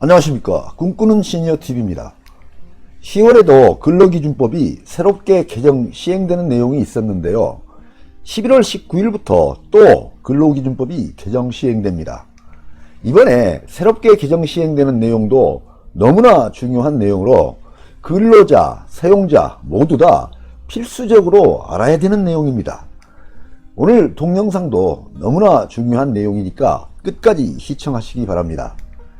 안녕하십니까. 꿈꾸는 시니어TV입니다. 10월에도 근로기준법이 새롭게 개정 시행되는 내용이 있었는데요. 11월 19일부터 또 근로기준법이 개정 시행됩니다. 이번에 새롭게 개정 시행되는 내용도 너무나 중요한 내용으로 근로자, 사용자 모두 다 필수적으로 알아야 되는 내용입니다. 오늘 동영상도 너무나 중요한 내용이니까 끝까지 시청하시기 바랍니다.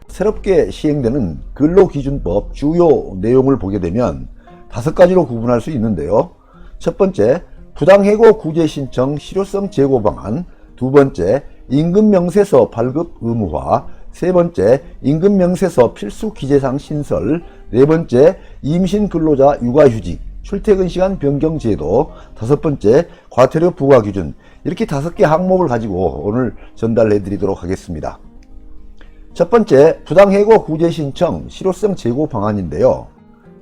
새롭게 시행되는 근로기준법 주요 내용을 보게 되면 5가지로 구분할 수 있는데요. 첫 번째, 부당해고 구제 신청 실효성 제고 방안. 두 번째, 임금명세서 발급 의무화. 세 번째, 임금명세서 필수 기재사항 신설. 네 번째, 임신 근로자 육아휴직 출퇴근 시간 변경 제도. 다섯 번째, 과태료 부과 기준. 이렇게 5개 항목을 가지고 오늘 전달해 드리도록 하겠습니다. 첫 번째, 부당해고 구제 신청 실효성 제고 방안인데요.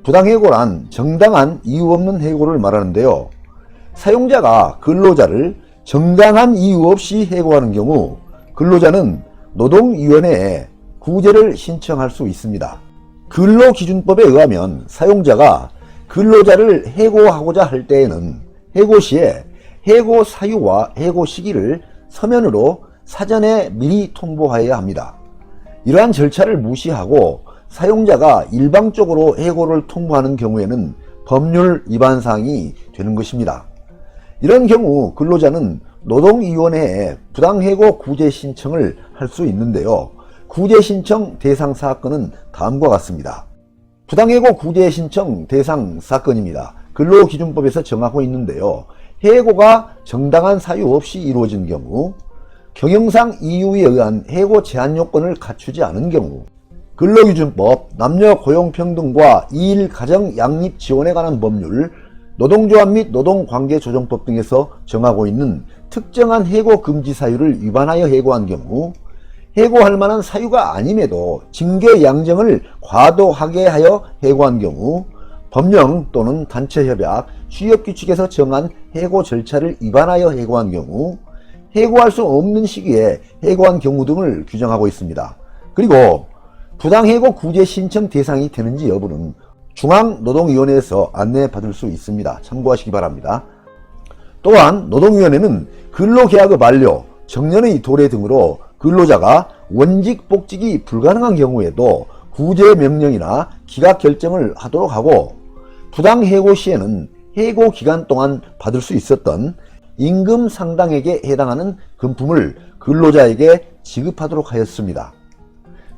부당해고란 정당한 이유 없는 해고를 말하는데요. 사용자가 근로자를 정당한 이유 없이 해고하는 경우 근로자는 노동위원회에 구제를 신청할 수 있습니다. 근로기준법에 의하면 사용자가 근로자를 해고하고자 할 때에는 해고 시에 해고 사유와 해고 시기를 서면으로 사전에 미리 통보하여야 합니다. 이러한 절차를 무시하고 사용자가 일방적으로 해고를 통보하는 경우에는 법률 위반 사항이 되는 것입니다. 이런 경우 근로자는 노동위원회에 부당해고 구제 신청을 할 수 있는데요. 구제 신청 대상 사건은 다음과 같습니다. 부당해고 구제 신청 대상 사건입니다. 근로기준법에서 정하고 있는데요. 해고가 정당한 사유 없이 이루어진 경우, 경영상 이유에 의한 해고 제한 요건을 갖추지 않은 경우, 근로기준법 남녀 고용평등과 이일 가정 양립 지원에 관한 법률, 노동조합 및 노동관계조정법 등에서 정하고 있는 특정한 해고 금지 사유를 위반하여 해고한 경우, 해고할 만한 사유가 아님에도 징계 양정을 과도하게 하여 해고한 경우, 법령 또는 단체협약, 취업규칙에서 정한 해고 절차를 위반하여 해고한 경우, 해고할 수 없는 시기에 해고한 경우 등을 규정하고 있습니다. 그리고 부당해고 구제 신청 대상이 되는지 여부는 중앙노동위원회에서 안내받을 수 있습니다. 참고하시기 바랍니다. 또한 노동위원회는 근로계약의 만료, 정년의 도래 등으로 근로자가 원직 복직이 불가능한 경우에도 구제 명령이나 기각 결정을 하도록 하고, 부당해고 시에는 해고 기간 동안 받을 수 있었던 임금 상당액에 해당하는 금품을 근로자에게 지급하도록 하였습니다.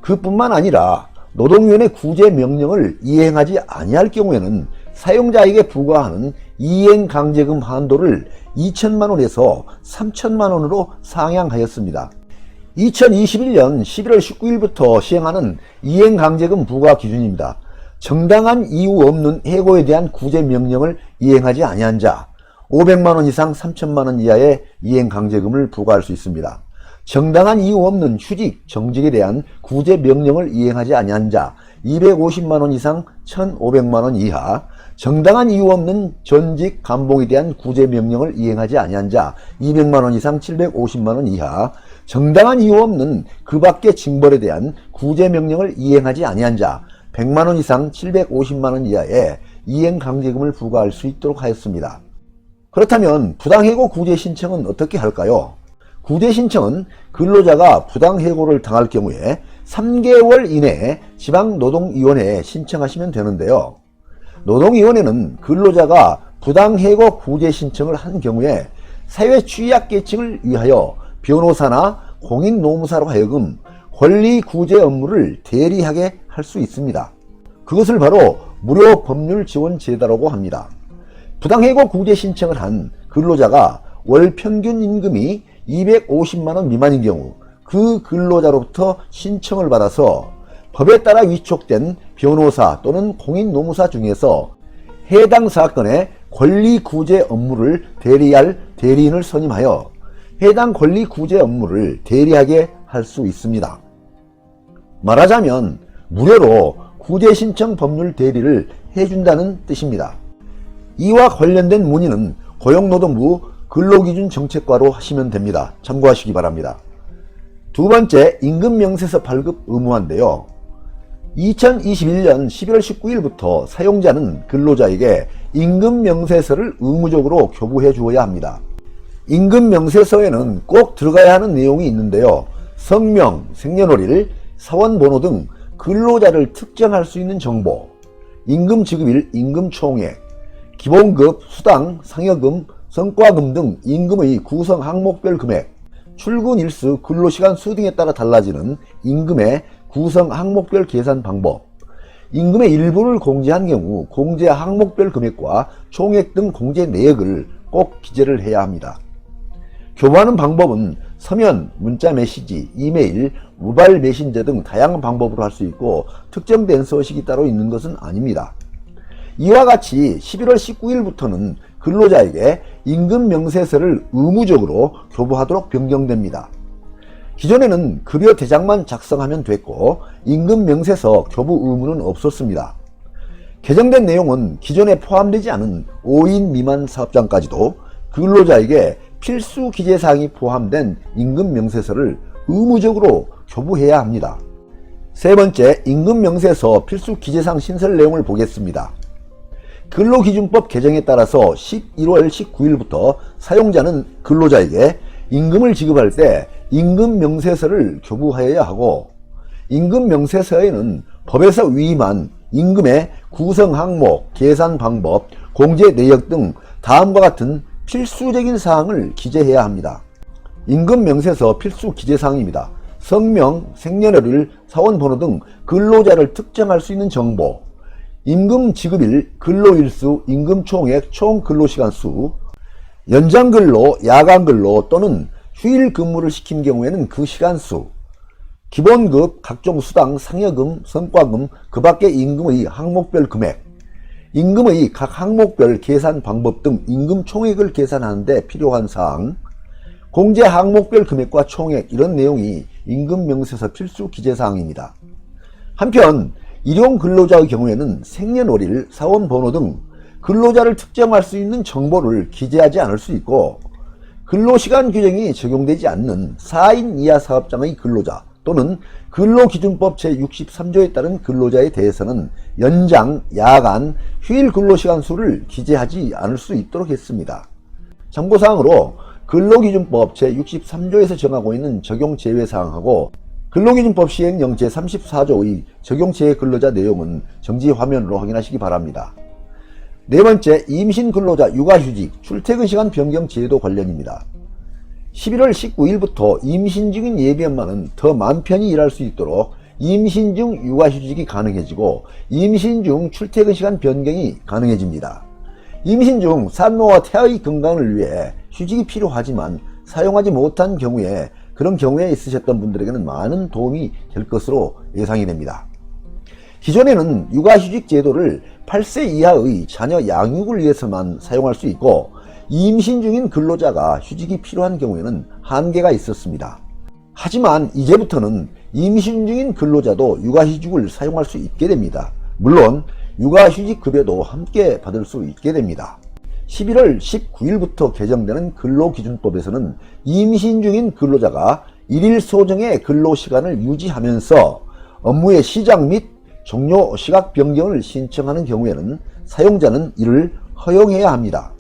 그뿐만 아니라 노동위원회 구제 명령을 이행하지 아니할 경우에는 사용자에게 부과하는 이행강제금 한도를 2천만원에서 3천만원으로 상향하였습니다. 2021년 11월 19일부터 시행하는 이행강제금 부과 기준입니다. 정당한 이유 없는 해고에 대한 구제 명령을 이행하지 아니한 자 500만원 이상 3천만원 이하의 이행강제금을 부과할 수 있습니다. 정당한 이유 없는 휴직, 정직에 대한 구제 명령을 이행하지 아니한 자 250만원 이상 1,500만원 이하, 정당한 이유 없는 전직, 감봉에 대한 구제 명령을 이행하지 아니한 자 200만원 이상 750만원 이하, 정당한 이유 없는 그 밖의 징벌에 대한 구제 명령을 이행하지 아니한 자 100만원 이상 750만원 이하의 이행강제금을 부과할 수 있도록 하였습니다. 그렇다면 부당해고 구제 신청은 어떻게 할까요? 구제 신청은 근로자가 부당해고를 당할 경우에 3개월 이내에 지방노동위원회에 신청하시면 되는데요. 노동위원회는 근로자가 부당해고 구제 신청을 한 경우에 사회 취약계층을 위하여 변호사나 공인노무사로 하여금 권리구제 업무를 대리하게 할 수 있습니다. 그것을 바로 무료 법률지원제도라고 합니다. 부당해고 구제 신청을 한 근로자가 월 평균 임금이 250만원 미만인 경우 그 근로자로부터 신청을 받아서 법에 따라 위촉된 변호사 또는 공인노무사 중에서 해당 사건의 권리구제 업무를 대리할 대리인을 선임하여 해당 권리구제 업무를 대리하게 할 수 있습니다. 말하자면 무료로 구제 신청 법률 대리를 해준다는 뜻입니다. 이와 관련된 문의는 고용노동부 근로기준정책과로 하시면 됩니다. 참고하시기 바랍니다. 두 번째, 임금명세서 발급 의무화인데요. 2021년 11월 19일부터 사용자는 근로자에게 임금명세서를 의무적으로 교부해 주어야 합니다. 임금명세서에는 꼭 들어가야 하는 내용이 있는데요. 성명, 생년월일, 사원번호 등 근로자를 특정할 수 있는 정보, 임금지급일, 임금총액, 기본급, 수당, 상여금, 성과금 등 임금의 구성 항목별 금액, 출근일수, 근로시간 수 등에 따라 달라지는 임금의 구성 항목별 계산 방법, 임금의 일부를 공제한 경우 공제 항목별 금액과 총액 등 공제 내역을 꼭 기재를 해야 합니다. 교부하는 방법은 서면, 문자 메시지, 이메일, 모바일 메신저 등 다양한 방법으로 할 수 있고 특정된 서식이 따로 있는 것은 아닙니다. 이와 같이 11월 19일부터는 근로자에게 임금명세서를 의무적으로 교부하도록 변경됩니다. 기존에는 급여 대장만 작성하면 됐고 임금명세서 교부 의무는 없었습니다. 개정된 내용은 기존에 포함되지 않은 5인 미만 사업장까지도 근로자에게 필수 기재사항이 포함된 임금명세서를 의무적으로 교부해야 합니다. 세 번째, 임금명세서 필수 기재사항 신설 내용을 보겠습니다. 근로기준법 개정에 따라서 11월 19일부터 사용자는 근로자에게 임금을 지급할 때 임금명세서를 교부하여야 하고, 임금명세서에는 법에서 위임한 임금의 구성 항목, 계산 방법, 공제 내역 등 다음과 같은 필수적인 사항을 기재해야 합니다. 임금명세서 필수 기재사항입니다. 성명, 생년월일, 사원번호 등 근로자를 특정할 수 있는 정보, 임금지급일, 근로일수, 임금총액, 총근로시간수, 연장근로, 야간근로 또는 휴일 근무를 시킨 경우에는 그 시간수, 기본급, 각종 수당, 상여금, 성과금, 그 밖의 임금의 항목별 금액, 임금의 각 항목별 계산 방법 등 임금 총액을 계산하는 데 필요한 사항, 공제 항목별 금액과 총액, 이런 내용이 임금명세서 필수 기재사항입니다. 한편 일용 근로자의 경우에는 생년월일, 사원번호 등 근로자를 특정할 수 있는 정보를 기재하지 않을 수 있고, 근로시간 규정이 적용되지 않는 4인 이하 사업장의 근로자 또는 근로기준법 제63조에 따른 근로자에 대해서는 연장, 야간, 휴일 근로시간 수를 기재하지 않을 수 있도록 했습니다. 참고사항으로 근로기준법 제63조에서 정하고 있는 적용제외사항하고 근로기준법 시행령 제34조의 적용제외 근로자 내용은 정지 화면으로 확인하시기 바랍니다. 네 번째, 임신 근로자 육아휴직, 출퇴근시간 변경 제도 관련입니다. 11월 19일부터 임신 중인 예비엄마는 더 맘 편히 일할 수 있도록 임신 중 육아휴직이 가능해지고 임신 중 출퇴근시간 변경이 가능해집니다. 임신 중 산모와 태아의 건강을 위해 휴직이 필요하지만 사용하지 못한 경우에, 그런 경우에 있으셨던 분들에게는 많은 도움이 될 것으로 예상이 됩니다. 기존에는 육아휴직 제도를 8세 이하의 자녀 양육을 위해서만 사용할 수 있고, 임신 중인 근로자가 휴직이 필요한 경우에는 한계가 있었습니다. 하지만 이제부터는 임신 중인 근로자도 육아휴직을 사용할 수 있게 됩니다. 물론 육아휴직 급여도 함께 받을 수 있게 됩니다. 11월 19일부터 개정되는 근로기준법에서는 임신 중인 근로자가 일일 소정의 근로시간을 유지하면서 업무의 시작 및 종료 시각 변경을 신청하는 경우에는 사용자는 이를 허용해야 합니다.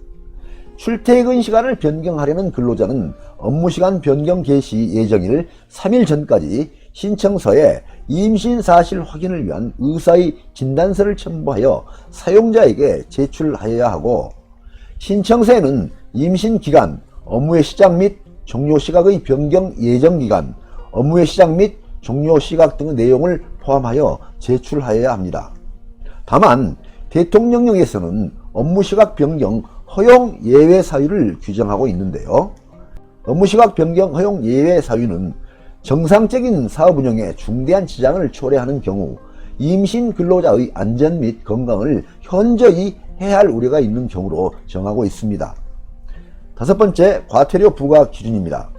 출퇴근 시간을 변경하려는 근로자는 업무시간 변경 개시 예정일 3일 전까지 신청서에 임신 사실 확인을 위한 의사의 진단서를 첨부하여 사용자에게 제출하여야 하고, 신청서에는 임신 기간, 업무의 시작 및 종료 시각의 변경 예정 기간, 업무의 시작 및 종료 시각 등의 내용을 포함하여 제출하여야 합니다. 다만 대통령령에서는 업무시각 변경 허용 예외 사유를 규정하고 있는데요. 업무시각 변경 허용 예외 사유는 정상적인 사업 운영에 중대한 지장을 초래하는 경우, 임신 근로자의 안전 및 건강을 현저히 해할 우려가 있는 경우로 정하고 있습니다. 다섯 번째, 과태료 부과 기준입니다.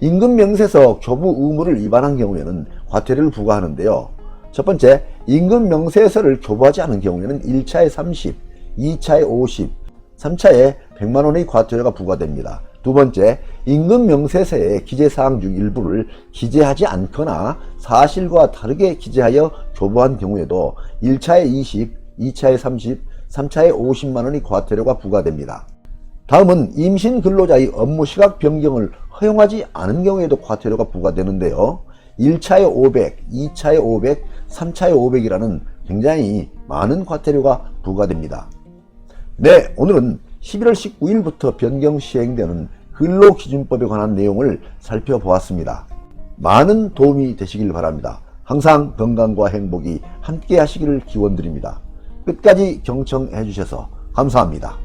임금명세서 교부 의무를 위반한 경우에는 과태료를 부과하는데요. 첫 번째, 임금명세서를 교부하지 않은 경우에는 1차에 30, 2차에 50, 3차에 100만원의 과태료가 부과됩니다. 두 번째, 임금 명세서의 기재사항 중 일부를 기재하지 않거나 사실과 다르게 기재하여 교부한 경우에도 1차에 20, 2차에 30, 3차에 50만원의 과태료가 부과됩니다. 다음은 임신 근로자의 업무 시각 변경을 허용하지 않은 경우에도 과태료가 부과되는데요. 1차에 500, 2차에 500, 3차에 500이라는 굉장히 많은 과태료가 부과됩니다. 네, 오늘은 11월 19일부터 변경 시행되는 근로기준법에 관한 내용을 살펴보았습니다. 많은 도움이 되시길 바랍니다. 항상 건강과 행복이 함께 하시기를 기원드립니다. 끝까지 경청해 주셔서 감사합니다.